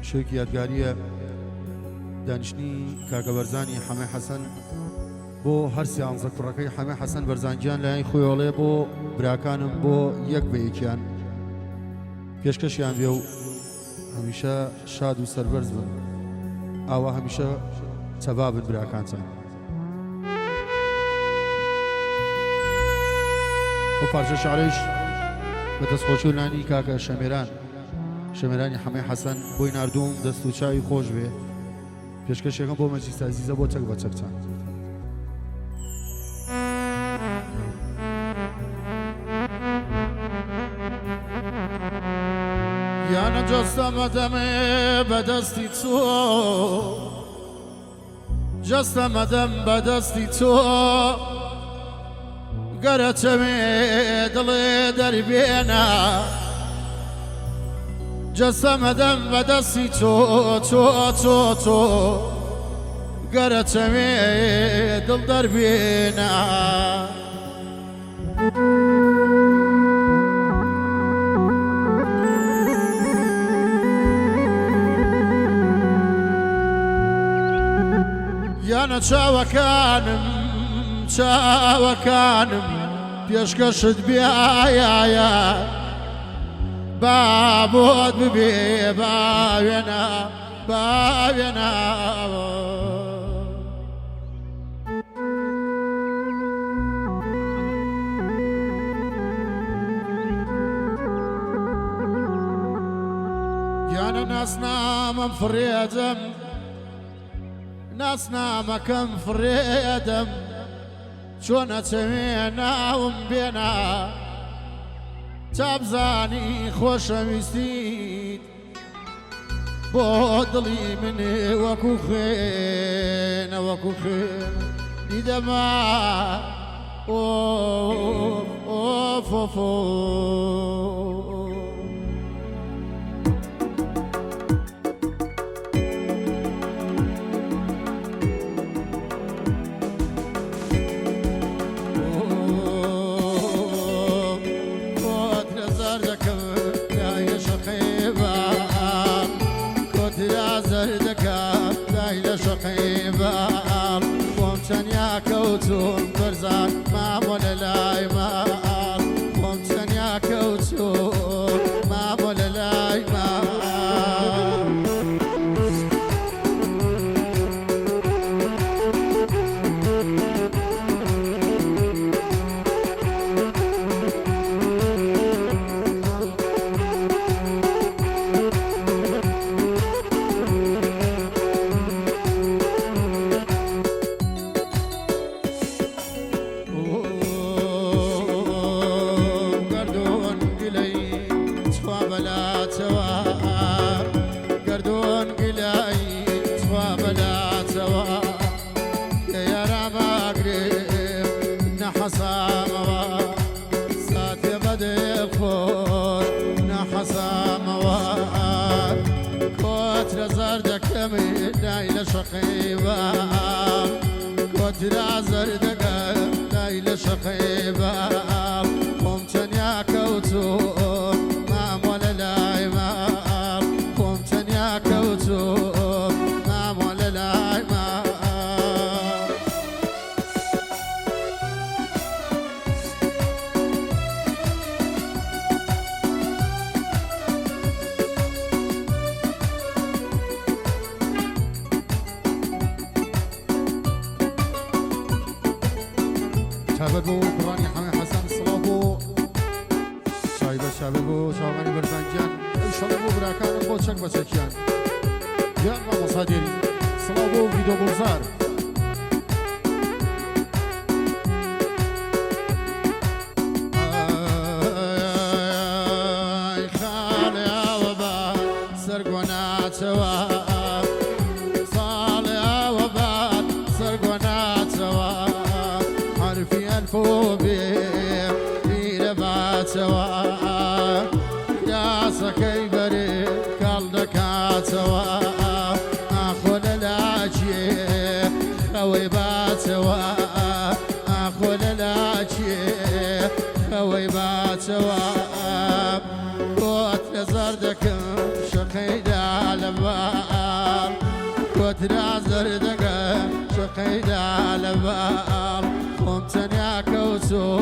شوێکی یادگاریە دانیشتنی کاکە بەرزانی حەمە حەسەن بۆ هەر سیانزە کوڕەکەی حەمە حەسەن بەرزانگیان لایەن خۆیڵێ بۆ براکانم بۆ یەک بە یەکیان پێشکەشیان بێ و هەمیشە شاد و سەربەرز بن ئاوا هەمیشە چەبا بن براکانچان. ئەو پارچە شعرەیش بە دەستخۆشی و لانی کاکە شەمێرانی حەمە حەسەن بۆی ناردووم دەست و چاوی خۆش بێ پێشکەشێکم بۆ مەجلیس عەزیزە بۆ چەک بە چەکچان. یانە جەستەمە دەمێ بەدەستی تۆ جەستەمە دەم بەدەستی تۆ گەرە چەمێ دڵێ دەربێنە جەستەمە دەم بەدەستی تۆ تۆ تۆ تۆ گەرە چەمێ دڵ دەربێنە. یانە چاوەکانم پێشکەشت بیایە با بۆت ببێ باوێنە باوێنە. یانە ناسنامەم فڕێدەم ناسنامەکەم فڕێدەم چۆنە چەوێ ناوم بێنە چابزانی خۆشەویستیت بۆ دڵی منێ وەکو خوێنە وەکو خوێن دیدەما ئۆفۆفۆ. خۆم چەنیا کەوتوم بەرزان مامۆ لە لای ماڵ خۆم چەنیا کەوتوم مامۆ لە لای ماڵ. کۆترا زەردەکە لای لە شەقەیبە خۆم چەنیا کەوتوم مامۆ لە لای ماڵ خۆم چەنیا کەوتوم مامۆ لە لای ماڵ. شابت بو قرآنی حەمە حەسەن سڵاو بۆ شابت بۆ چاوەکانی بەرزانگیان ئینشەڵا بۆ براکانم بۆ چەک بە چەکیان گیان مامۆستا دێری سڵاو بۆ ڤیدۆ گوڵزار. خاڵێ ئەوە بە سەرگۆ ناچەوە ساڵێ ئەوە بە سەرگۆ ناچەوە حرفی ئەلفۆ بێ بیرە باتەوە یاسەکەی بەرێ کاڵ دەکاتەوە ئاخۆ لە لاچێ زردكم شقيدا لبال كترا زردكم شقيدا لبال قمتن يا كوسو